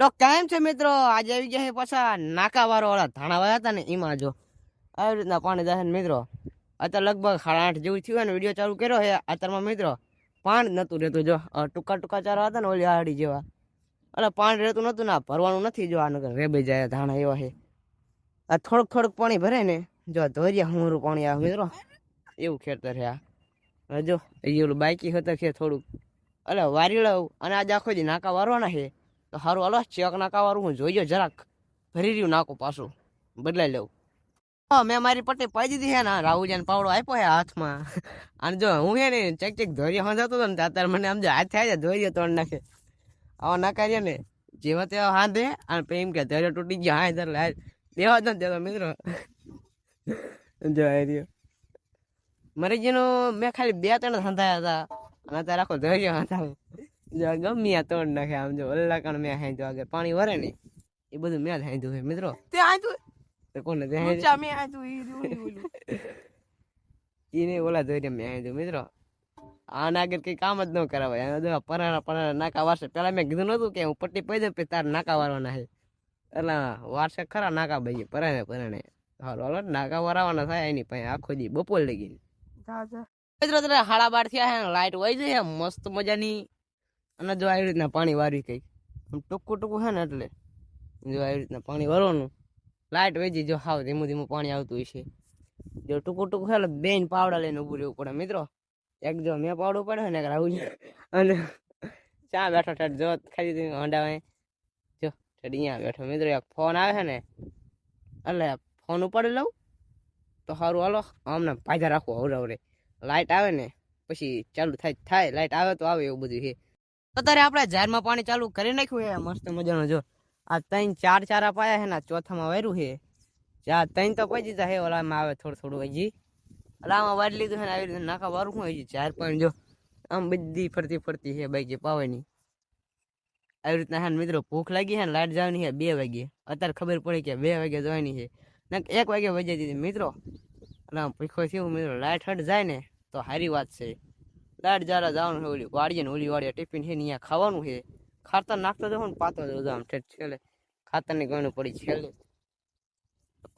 તો કેમ છે મિત્રો? આજે આવી ગયા છે પાછા નાકાવાળો વાળા ધાણા વાળા હતા ને એમાં જો આવી રીતના પાણી જાય ને મિત્રો. અત્યારે લગભગ 8:30 જેવું થયું ને વિડીયો ચાલુ કર્યો છે અત્યારમાં મિત્રો. પાણી નતું રહેતું જો ટૂંકા ટૂંકા ચારા હતા ને ઓલી આડી જેવા એટલે પાણી રહેતું નતું ને ભરવાનું નથી જો આ નગર રેબી જાય ધાણા એવા છે. આ થોડુંક થોડુંક પાણી ભરે ને જો ધોરિયા હુંરું પાણી આવે મિત્રો એવું ખેતર છે આ જો એ ઓલું બાઈકી હતું છે થોડુંક એટલે વારી લઉં અને આજે આખો દી નાકા વારવાના છે તો સારું હાલો ચેક નાકા વાળું હું જોઈએ જરાક ભરી રહ્યું નાખું પાછું બદલાઈ લઉં. હા મેં મારી પટ્ટી પાઈ દીધી છે ને રાહુલિયાને પાવડો આપ્યો છે હાથમાં અને જો હું છે ને ચેક ચેક ધોરિયા હંધાતો હતો ને અત્યારે મને આમ જો હાથ થાય છે ધોરિયો તોડ નાખે આવા નાકા રહ્યા ને જેવા તેવા હાથે અને એમ કે ધોરિયો તૂટી ગયો હા એટલે દેવા જ નથી દેતો મિત્રો. જો રહ્યો મરી ગયો મેં ખાલી 2-3 હંધાયા હતા અને અત્યારે આખો ધોરિયો હંધાવું ગમ્યા તોડ નાખે આમ જો અલ્લાહ મેં હાંધ્યું આગળ પાણી વરે ને એ બધું મેં જ હાંધ્યું છે મિત્રો. તે હાંધું કોને ઊંચા મેં હાંધું એને ઓલા ધોઈને મેં હાંધ્યું મિત્રો. આના આગળ કઈ કામ જ ન કરાવાય પરાણા નાકા વારસે પેલા મેં કીધું નતું કે હું પટ્ટી પડી દઉં તાર નાકા વારવાના છે એટલે વારસે ખરા નાકા ભાઈ પરાણે હાલો હાલો નાકા વારવાના થાય એની પાસે આખો દી બપોર લગી મિત્રો. 12:30 થયા છે લાઈટ વહી જાય મસ્ત મજાની અને જો આવી રીતના પાણી વારી કઈ ટૂંકું ટૂંકું છે ને એટલે જો આવી રીતના પાણી વારવાનું લાઈટ વહી જો હાવ ધીમું ધીમું પાણી આવતું હોય છે જો ટૂંકું ટૂંકું છે બેન પાવડા લઈને ઉભું રહેવું પડે મિત્રો. એક જો મેં પાવડું પડે ને રાહુલ અને ચા બેઠો ઠેઠ જો ખાલી હંડાવાય જો ઠેઠ અહીંયા બેઠો મિત્રો. એક ફોન આવે છે ને એટલે ફોન ઉપાડી લઉં તો સારું હાલો આમને પાછા રાખવું અવરે લાઈટ આવે ને પછી ચાલુ થાય લાઈટ આવે તો આવે એવું બધું છે. અત્યારે આપણે જારમાં પાણી ચાલુ કરી નાખ્યું છે મસ્ત મજાનું જો આ 3-4 ચારા પાયા છે ને ચોથામાં વાર્યું છે 3 તો પડી દીધા છે ઓલામાં આવે થોડું થોડું હજી એટલે આમાં વારી લીધું છે ને આવી રીતે નાકા વારું શું હજી 4 પોઈન્ટ જો આમ બધી ફરતી છે બાઈક જે પાવાની આવી રીતના છે ને મિત્રો. ભૂખ લાગી છે ને લાઈટ જવાની છે 2 વાગે અત્યારે ખબર પડી કે 2 વાગે જવાની છે ને 1 વાગે વજે દીધી મિત્રો. એટલે આમ ભૂખો થયું મિત્રો લાઈટ હટ જાય ને તો સારી વાત છે. લાઈટ જરા જવાનું છે ઓલી વાડીએ ને ઓલી વાડીએ ટિફિન છે ને અહીંયા ખાવાનું છે ખાતર નાખતો જવાનું પાતો જવું આમ ઠેઠ છેલ્લે ખાતરની ગણું પડી છેલ્લે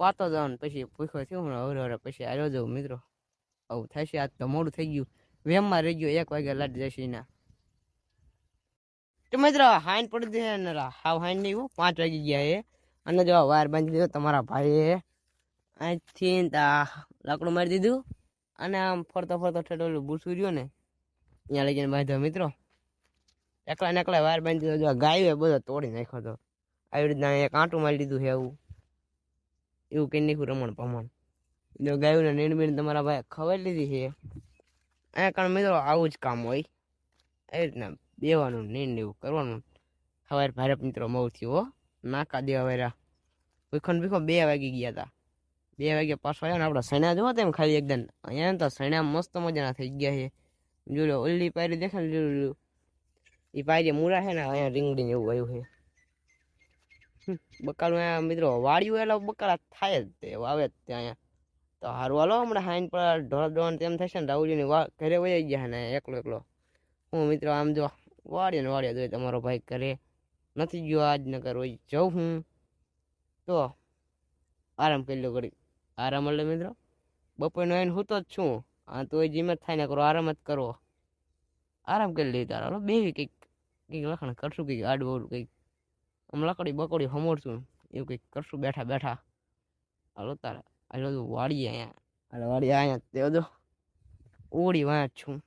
પાતો જવાનું પછી ભૂખો થયું હવરે પછી આવ્યો જવું મિત્રો. આવું થાય છે આજ તો મોડું થઈ ગયું વેમમાં રહી ગયું 1 વાગે લાઈટ જશે ના તો મિત્રો હાઈન પડી દે ને હાવ હાઈન નહીં 5 વાગી ગયા એ અને જો વાયર બાંધી દીધો તમારા ભાઈએ અહીંથી લાકડું મારી દીધું અને આમ ફરતો ફરતો ઠેઠ ઓલું બુસું રહ્યો ને અહીંયા લઈ જઈને બાંધ્યો મિત્રો. એકલા ને એકલા વાયર બાંધી દીધો ગાયો બધો તોડી નાખ્યો હતો આવી રીતના એક આંટું મારી દીધું છે એવું કઈ નાખ્યું રમણ ભમણ જો ગાયોને નીણ તમારા ભાઈ ખવાઈ લીધી છે અહીંયા કારણ મિત્રો આવું જ કામ હોય એવી રીતના બેવાનું નીણ એવું કરવાનું. સવારે ભારે મિત્રો મઉ થયું હો નાકા દેવા વાર્યા ભીખો 2 વાગી ગયા હતા 2 વાગે પાછો આવ્યો ને આપણે સણ્યા જોવા તેમ ખાલી એકદમ અહીંયા તો સણ્યા મસ્ત મજાના થઈ ગયા છે જોડે ઓલી પાયરી દેખાય ને એ પાયરી મૂરા છે ને અહીંયા રીંગણી એવું આવ્યું છે બકાલું અહીંયા મિત્રો વાળ્યું એટલે બકાલા થાય જ તે આવે જ તે અહીંયા તો સારું હાલો હમણાં હાઈન પર ઢોળા તેમ થશે ને રાહુલજીની ઘરે વહી ગયા ને એકલો હું મિત્રો આમ જો વાળીએ જોઈએ તમારો ભાઈ ઘરે નથી ગયો આજ નગર હોય જઉં હું તો આરામ કરી લો ઘડી આરામ એટલે મિત્રો બપોરનો આવીને હું તો જ છું હા તો જીમ જ થાય ને કરો આરામ જ કરો આરામ કરી લઈ તારા બેવી કંઈક લખણ કરશું કંઈક આડવડું કંઈક આમ લકડી બકડી હમોરશું એવું કંઈક કરશું બેઠા હાલો તારા હાલો વાળીએ અહીંયા હાલો વાળીએ અહીંયા તે બધો ઓળી વાંચ છું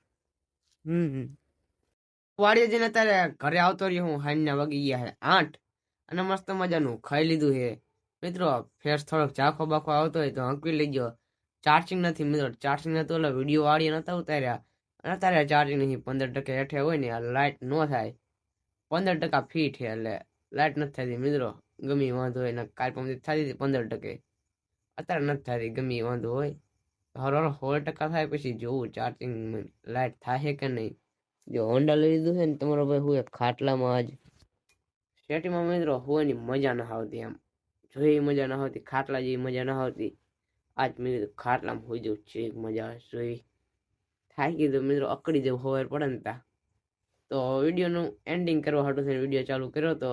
વાડીએ જઈને અત્યારે ઘરે આવતો રહ્યો હું હાઈના વાગી ગયા છે 8 અને મસ્ત મજાનું ખાઈ લીધું છે મિત્રો. ફેસ થોડોક ચાખો બાખો આવતો હોય તો હંકવી લઈ ગયો. ચાર્જિંગ નથી મિત્રો ચાર્જિંગ નતો એટલે વિડીયો વાળીએ નતા ઉતાર્યા અને અત્યારે ચાર્જિંગ નહીં 15% હેઠે હોય ને લાઇટ ન થાય 15% ફીટ છે એટલે લાઇટ નથી થતી મિત્રો ગમી વાંધો હોય ને કાલ પંપથી થતી હતી 15% અત્યારે નથી થતી ગમી વાંધો હોય હરો 16% થાય પછી જોવું ચાર્જિંગ લાઇટ થાય કે નહીં. જો હોન્ડા લઈ લીધું છે ને તમારો ભાઈ હું ખાટલામાં આજ શેટીમાં મિત્રો હોય ની મજા ના આવતી આમ જોઈ મજા ના આવતી ખાટલા જેવી મજા ના આવતી આજ મેં ખાટલામાં હોઈ જવું છે મજા જોઈ થાય કીધું મિત્રો અકડી જવું ખબર પડે ને તા તો વિડીયોનું એન્ડિંગ કરવા હાટું થઈને વિડીયો ચાલુ કર્યો તો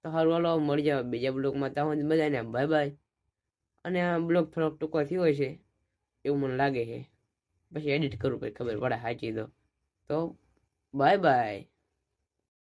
તો સારું હાલો મળી જાવ બીજા બ્લોગમાં. ત્યાં બધાને બાય બાય. અને આ બ્લોગ થોડોક ટૂંકો થયો હોય છે એવું મને લાગે છે. પછી એડિટ કરવું પછી ખબર પડે સાચી તો બાય બાય.